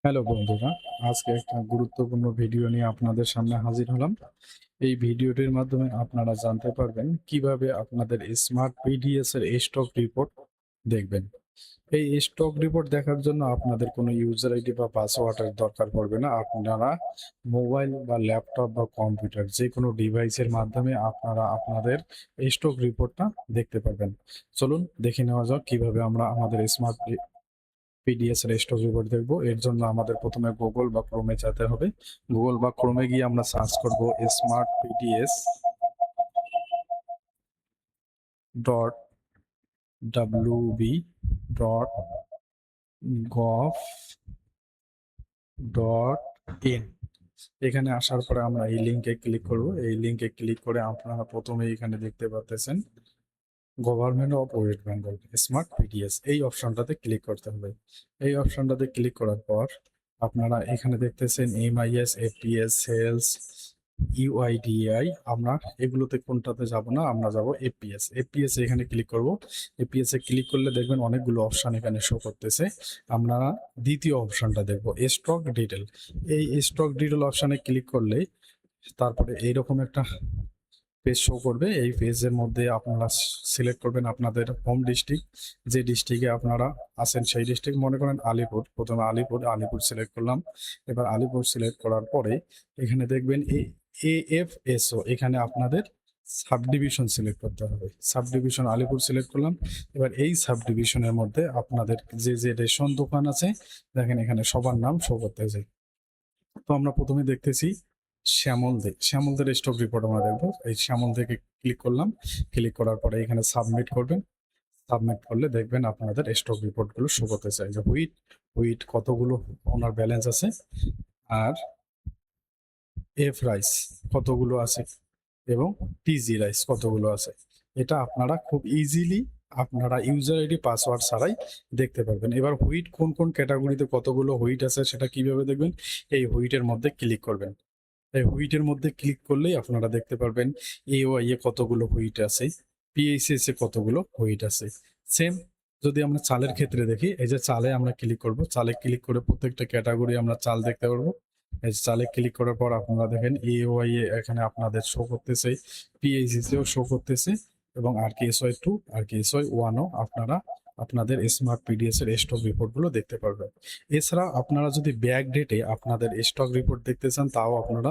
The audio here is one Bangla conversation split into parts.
হ্যালো বন্ধুরা, আজকে একটা গুরুত্বপূর্ণ ভিডিও নিয়ে আপনাদের সামনে হাজির হলাম। এই ভিডিওটির মাধ্যমে আপনারা জানতে পারবেন কিভাবে আপনাদের স্মার্ট পিডিএস এর স্টক রিপোর্ট দেখবেন। এই স্টক রিপোর্ট দেখার জন্য আপনাদের কোনো ইউজার আইডি বা পাসওয়ার্ডের দরকার পড়বে না। আপনারা মোবাইল বা ল্যাপটপ বা কম্পিউটার যে কোনো ডিভাইসের মাধ্যমে আপনারা আপনাদের স্টক রিপোর্টটা দেখতে পারবেন। চলুন দেখে নেওয়া যাক কিভাবে আমরা আমাদের স্মার্ট পিডিএস এর স্টক রিপোর্ট দেখবো। এর জন্য আমাদের প্রথমে গুগল বা ক্রোমে যেতে হবে। গুগল বা ক্রোমে গিয়ে আমরা সার্চ করব smart PDS dot WB dot gov dot in. এখানে আসার পরে আমরা এই লিঙ্কে ক্লিক করব। এই লিঙ্কে ক্লিক করে আপনারা প্রথমে এখানে দেখতে পাচ্ছেন government of West Bengal smart PDS, এই অপশনটাতে ক্লিক করতে হবে। এই অপশনটাতে ক্লিক করার পর আপনারা এখানে দেখতেছেন এমআইএস, এপিএস, সেলস, ইউআইডিআই। আমরা এগুলোতে কোনটাতে যাব না, আমরা যাব এপিএস। এপিএস এখানে ক্লিক করব। এপিএস এ ক্লিক করলে দেখবেন অনেকগুলো অপশন এখানে শো করতেছে। আমরা দ্বিতীয় অপশনটা দেখব স্টক ডিটেল। এই স্টক ডিটেল অপশনে ক্লিক করলে তারপরে এইরকম একটা পেজ শো করবে। এই পেজের মধ্যে আপনারা সিলেক্ট করবেন আপনাদের হোম ডিস্ট্রিক্ট, যে ডিস্ট্রিক্টে আপনারা আছেন সেই ডিস্ট্রিক্ট। মনে করেন আলিপুর, প্রথমে আলিপুর সিলেক্ট করলাম। এবার আলিপুর সিলেক্ট করার পরে এখানে দেখবেন এএফএসও, এখানে আপনাদের সাব ডিভিশন সিলেক্ট করতে হবে। সাব ডিভিশন আলিপুর সিলেক্ট করলাম। এবার এই সাব ডিভিশনের মধ্যে আপনাদের যে যে রেশন দোকান আছে দেখেন এখানে সবার নাম শো করতেছে। তো আমরা প্রথমে দেখতেছি শ্যামলদের স্টক রিপোর্ট আমরা দেখবো। এই শ্যামল থেকে ক্লিক করলাম। ক্লিক করার পরে এখানে সাবমিট করবেন। সাবমিট করলে দেখবেন আপনাদের স্টক রিপোর্ট গুলো শো করতে চাই যে হুইট কতগুলো ওনার ব্যালেন্স আছে, আর এফ রাইস কতগুলো আছে, এবং টিজি রাইস কতগুলো আছে। এটা আপনারা খুব ইজিলি আপনারা ইউজার আইডি পাসওয়ার্ড ছাড়াই দেখতে পারবেন। এবার হুইট কোন কোন ক্যাটাগরিতে কতগুলো হুইট আছে সেটা কিভাবে দেখবেন, এই হুইটের মধ্যে ক্লিক করবেন। এই হুইটের মধ্যে ক্লিক করলেই আপনারা দেখতে পারবেন এওয়াই এ কতগুলো হুইট আছে, পিএইচএস এ কতগুলো হুইট আছে। সেম যদি আমরা চালের ক্ষেত্রে দেখি, এই যে চালে আমরা ক্লিক করব। চালে ক্লিক করে প্রত্যেকটা ক্যাটাগরি আমরা চাল দেখতে পারবো। এই যে চালে ক্লিক করার পর আপনারা দেখেন এওয়াই এ এখানে আপনাদের শো করতেছে, পিএইচএস এও শো করতেছে, এবং আর কে এস ওয়াই 2 আর কে এস ওয়াই 1ও আপনারা আপনাদের স্মার্ট পিডিএস এর স্টক রিপোর্ট গুলো দেখতে পারবেন। এছাড়া আপনারা যদি ব্যাক ডেটে আপনাদের স্টক রিপোর্ট দেখতে চান তাও আপনারা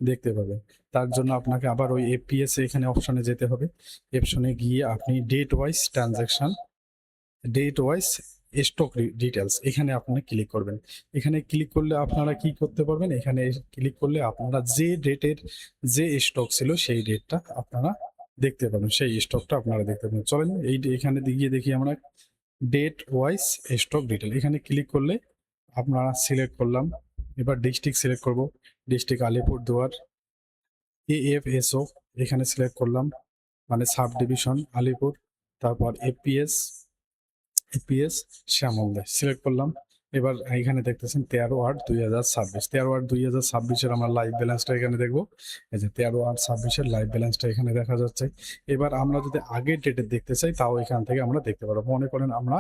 দেখতে পাবেন। তার জন্য আপনাকে আবার ওই এপিএস এখানে অপশনে যেতে হবে। অপশনে গিয়ে আপনি ডেট ওয়াইজ স্টক ডিটেলস এখানে আপনি ক্লিক করবেন। এখানে ক্লিক করলে আপনারা কি করতে পারবেন, এখানে ক্লিক করলে আপনারা যে ডেটের যে স্টক ছিল সেই ডেটটা আপনারা দেখতে পাবেন, সেই স্টকটা আপনারা দেখতে পাবেন। চলেন এখানে গিয়ে দেখি আমরা ডেট ওয়াইজ স্টক ডিটেল। এখানে ক্লিক করলে আপনারা সিলেক্ট করলাম। এবার ডিস্ট্রিক্ট সিলেক্ট করব। ডিস্ট্রিক্ট আলিপুরদুয়ার। এএফএসও এখানে সিলেক্ট করলাম, মানে সাব ডিভিশন আলিপুর। তারপর এপিএস শ্যামলদা সিলেক্ট করলাম। এবার এখানে দেখতেছেন 13/8/2026, 13/8/2026 আমরা লাইভ ব্যালেন্সটা এখানে দেখবো। এই যে 13/8/26 লাইভ ব্যালেন্সটা এখানে দেখা যাচ্ছে। এবার আমরা যদি আগের ডেটে দেখতে চাই তাও এখান থেকে আমরা দেখতে পারবো। মনে করেন আমরা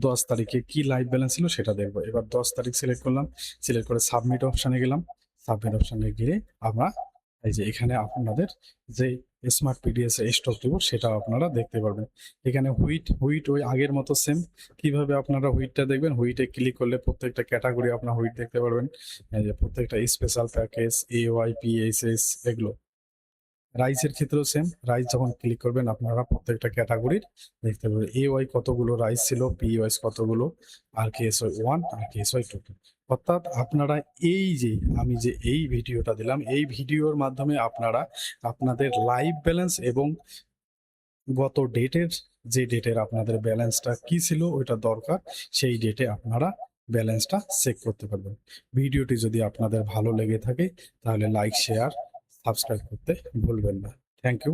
10 তারিখে কি লাইভ ব্যালেন্স ছিল সেটা দেখবো। এবার 10 তারিখ সিলেক্ট করলাম। সিলেক্ট করে সাবমিট অপশানে গেলাম। সাবমিট অপশানে গিয়ে আমরা এই যে এখানে আপনাদের যে স্মার্ট পিডিএস স্টক রিপোর্ট সেটা আপনারা দেখতে পারবেন। এখানে হুইট ওই আগের মতো সেম। কিভাবে আপনারা হুইটটা দেখবেন, হুইটে ক্লিক করলে প্রত্যেকটা ক্যাটাগরি আপনার হুইট দেখতে পারবেন। এই যে প্রত্যেকটা স্পেশাল প্যাকেজ, এওয়াইপিএসএস এগুলো। রাইসের ক্ষেত্রেও সেম। রাইস যখন ক্লিক করবেন আপনারা প্রত্যেকটা ক্যাটাগরির দেখতে পাবেন এওয়াই কতগুলো রাইস ছিল, পিওয়াইস কতগুলো, আর কে এস ওয়াই 1 আর কে এস ওয়াই 2। অর্থাৎ আপনারা এই যে আমি যে এই ভিডিওটা দিলাম, এই ভিডিওর মাধ্যমে আপনারা আপনাদের লাইভ ব্যালেন্স এবং গত ডেটের যে ডেটের আপনাদের ব্যালেন্সটা কি ছিল ওইটা দরকার, সেই ডেটে আপনারা ব্যালেন্সটা চেক করতে পারবেন। ভিডিওটি যদি আপনাদের ভালো লেগে থাকে তাহলে লাইক, শেয়ার, সাবস্ক্রাইব করতে ভুলবেন না। Thank you.